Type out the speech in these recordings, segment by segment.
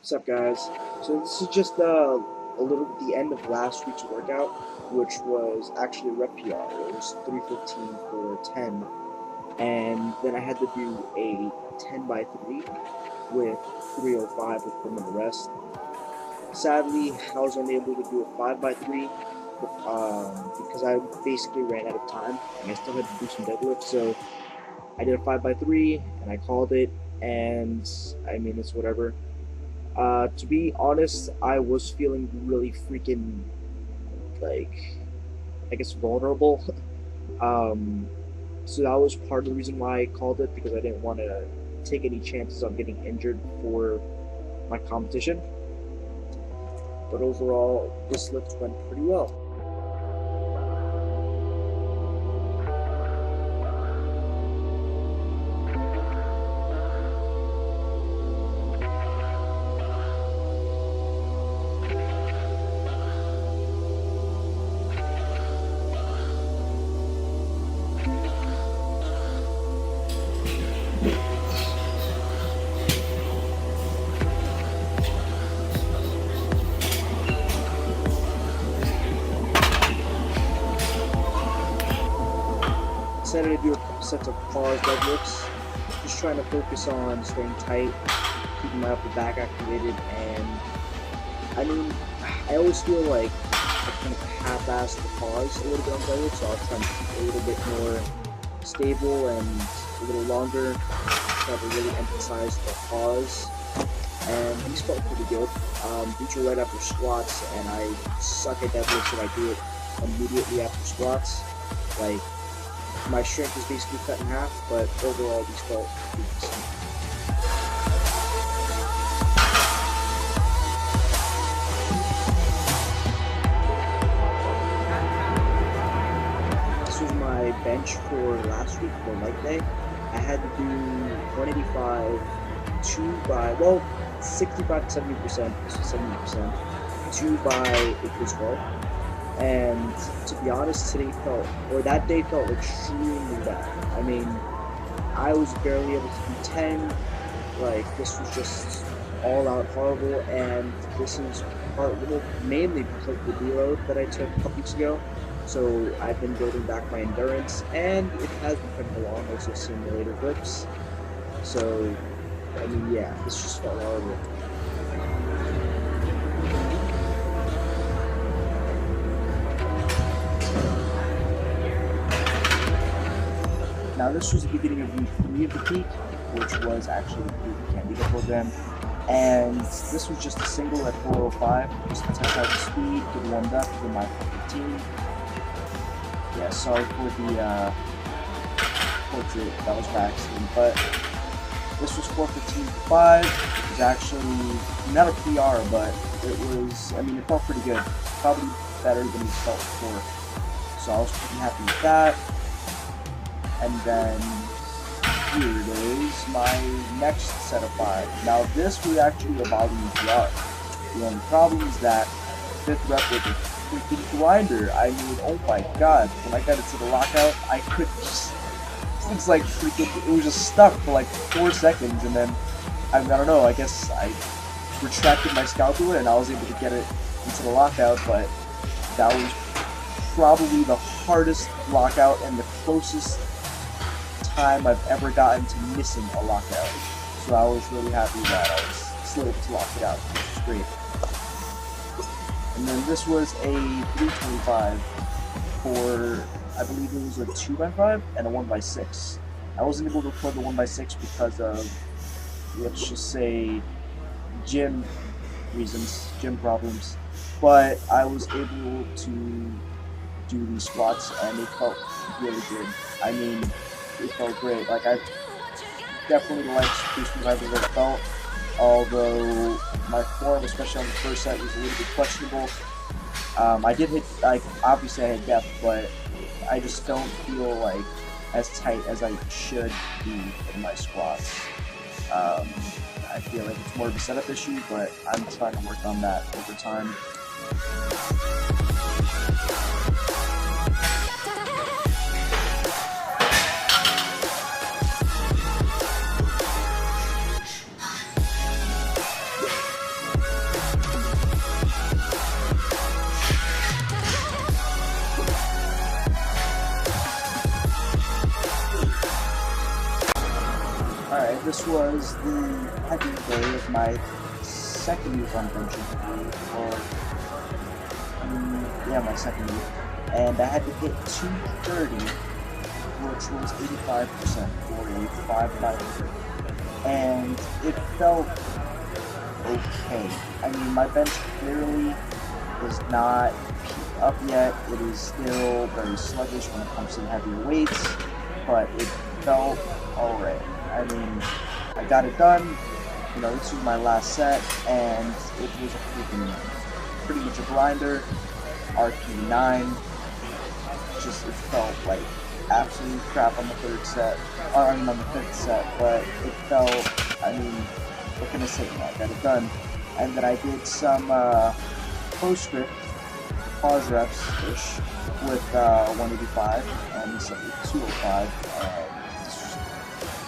What's up, guys? So this is just the end of last week's workout, which was actually a rep PR. It was 315 for 10, and then I had to do a 10 by 3 with 305 with 1 minute rest. Sadly, I was unable to do a 5 by 3 because I basically ran out of time, and I still had to do some deadlifts. So I did a 5 by 3 and I called it, and I mean, it's whatever. To be honest, I was feeling really freaking, like, I guess vulnerable. um, so that was part of the reason why I called it, because I didn't want to take any chances on getting injured for my competition. But overall, this lift went pretty well. Decided to do a couple sets of pause deadlifts, just trying to focus on staying tight, keeping my upper back activated, and I mean, I always feel like I kind of half-assed the pause a little bit on deadlift, so I was trying to keep it a little bit more stable and a little longer, try to really emphasize the pause, and these felt pretty good. These were right after squats, and I suck at deadlifts, so I do it immediately after squats. Like, my strength is basically cut in half, but overall these felt pretty decent. This was my bench for last week for leg day. I had to do 185, 65 to 70%, 70%, 2 by 8 and to be honest, that day felt extremely bad. I mean, I was barely able to do 10, like, this was just all out horrible, and this is mainly because of the deload that I took a couple weeks ago. So I've been building back my endurance, and it has been coming along, also simulator grips. So, I mean, yeah, this just felt horrible. Now this was the beginning of week 3 of the peak, which was actually the Candito program, and this was just a single at 405, just to test out the speed, get warmed up, get my 15. Yeah, sorry for the portrait, that was by accident, but this was 415 for 5. It was actually not a PR, but it was, I mean, it felt pretty good, probably better than it felt before, so I was pretty happy with that. And then here it is, my next set of 5. Now this was actually a volume PR. The only problem is that 5th rep was a freaking grinder. I mean, oh my god, when I got it to the lockout, I could just, it looks like freaking, it was just stuck for like 4 seconds, and then, I don't know, I guess I retracted my scapula and I was able to get it into the lockout, but that was probably the hardest lockout and the closest time I've ever gotten to missing a lockout. So I was really happy that I was still able to lock it out, which is great. And then this was a 325 for, I believe it was a 2 by 5 and a 1 by 6. I wasn't able to record the 1 by 6 because of, let's just say, gym reasons, gym problems. But I was able to do these squats and they felt really good. I mean, it felt great. Like, I definitely liked these things I've ever felt, although my form, especially on the first set, was a little bit questionable. I did hit, like, obviously I hit depth, but I just don't feel like as tight as I should be in my squats. I feel like it's more of a setup issue, but I'm trying to work on that over time. this was the heavy day of my second week on bench, or yeah, my second week, and I had to hit 230, which was 85% for a 5x3, and it felt okay. I mean, my bench clearly is not up yet. It is still very sluggish when it comes to heavier weights, but it felt alright. I mean, I got it done. You know, this was my last set, and it was a freaking pretty much a grinder. RP9. Just, it felt like absolute crap on the third set, or I mean on the fifth set, but it felt, I mean, what can I say? I got it done. And then I did some postscript pause reps-ish with 185 and some 205, and just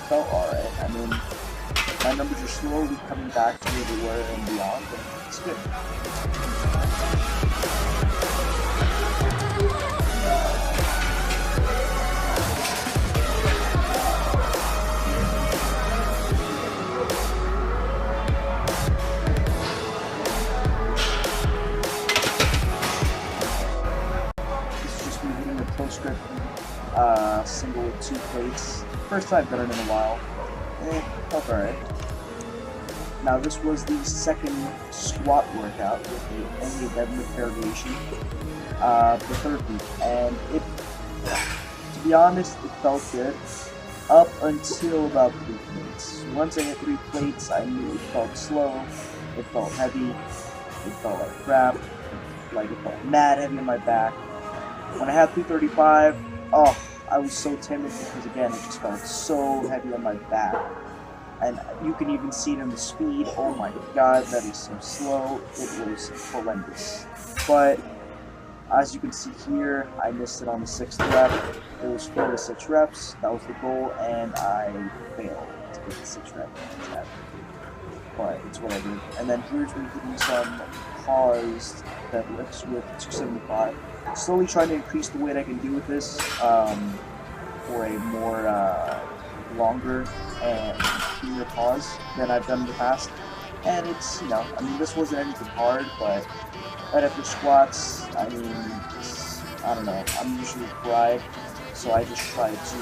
felt alright. I mean, my numbers are slowly coming back to where they were and beyond, but it's good. Postscript single with 2 plates. First time I've done it in a while. Felt alright. Now this was the second squat workout with only a deadlift variation. The third week, and it, to be honest, it felt good up until about 3 plates. Once I hit 3 plates, I knew it felt slow, it felt heavy, it felt like crap, like it felt mad heavy on my back. When I had 335, oh, I was so timid because, again, it just felt so heavy on my back. And you can even see it in the speed. Oh my god, that is so slow. It was horrendous. But, as you can see here, I missed it on the 6th rep. It was 4 to 6 reps. That was the goal, and I failed to get the 6 reps. But it's what I did. And then here's me hitting some paused deadlifts with 275. Slowly trying to increase the weight I can do with this for a more longer and cleaner pause than I've done in the past. And it's, you know, I mean, this wasn't anything hard, but right after squats, I mean, I don't know, I'm usually fried, so I just try to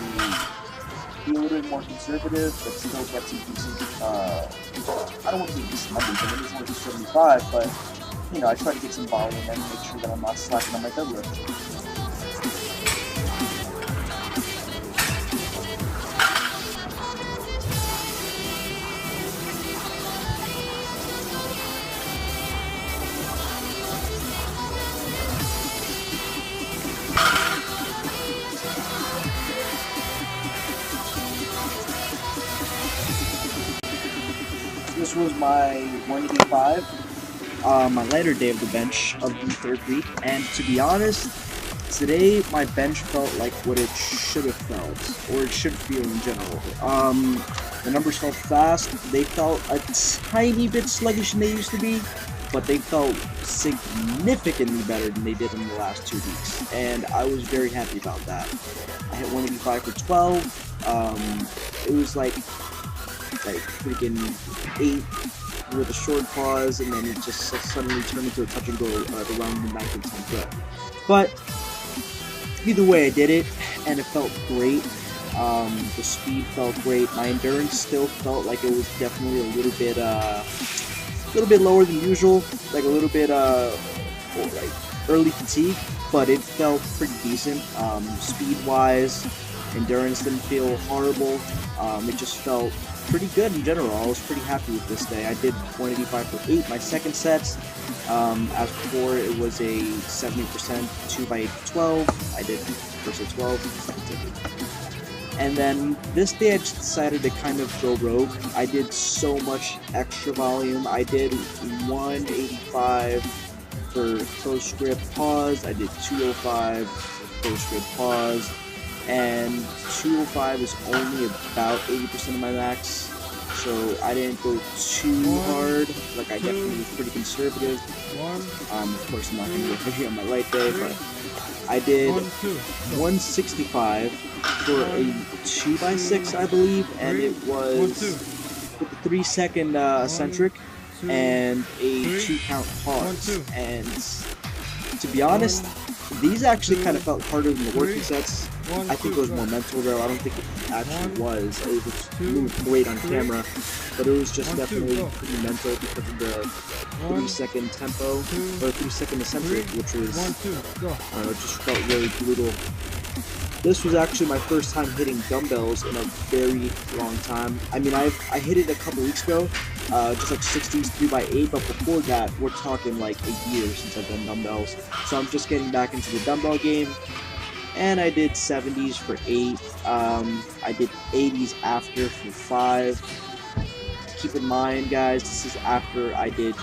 be a little bit more conservative, but still get some decent, I don't want to say decent numbers, I mean, it's only 275, but you know, I try to get some volume and make sure that I'm not slacking on my deadlift. This was my 185. My lighter day of the bench of the third week, and to be honest, today my bench felt like what it should have felt, or it should feel in general. The numbers felt fast, they felt a tiny bit sluggish than they used to be, but they felt significantly better than they did in the last 2 weeks, and I was very happy about that. I hit 185 for 12, it was like freaking 8 with a short pause, and then it just suddenly turned into a touch and go at around the 9th and 10th rep. But either way, I did it, and it felt great. The speed felt great. My endurance still felt like it was definitely a little bit lower than usual, like a little bit like early fatigue, but it felt pretty decent. Speed-wise, endurance didn't feel horrible. It just felt pretty good in general. I was pretty happy with this day. I did 185 for 8, my second sets. As before, it was a 70% 2x8 to 12. I did first at 12, second at 8. And then this day I just decided to kind of go rogue. I did so much extra volume. I did 185 for postscript pause. I did 205 postscript pause. And 205 is only about 80% of my max, so I didn't go too hard. Like, I definitely was pretty conservative. Of course, I'm not going to go heavy on my light day, but I did 165 for a 2x6, I believe, and it was with a 3-second eccentric and a 2-count pause. And to be honest, these actually kind of felt harder than the working sets. I think it was more mental though. I don't think it actually was. It was moved great on camera, but it was just definitely pretty mental because of the 3-second tempo, or 3-second eccentric, which was, I don't know, it just felt really brutal. This was actually my first time hitting dumbbells in a very long time. I mean, I hit it a couple weeks ago, just like 60s 3x8, but before that, we're talking like a year since I've done dumbbells. So I'm just getting back into the dumbbell game, and I did 70s for 8. I did 80s after for 5. Keep in mind, guys, this is after I did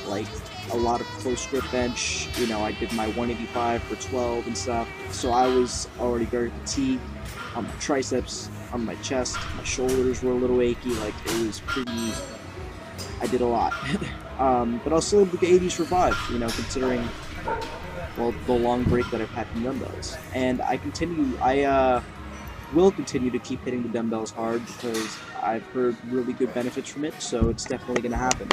like a lot of close grip bench. You know, I did my 185 for 12 and stuff, so I was already very fatigued on my triceps, on my chest. My shoulders were a little achy. Like, it was pretty, I did a lot. But I'll still do the 80s for 5, you know, considering, well, the long break that I've had from dumbbells. And I will continue to keep hitting the dumbbells hard because I've heard really good benefits from it, so it's definitely going to happen.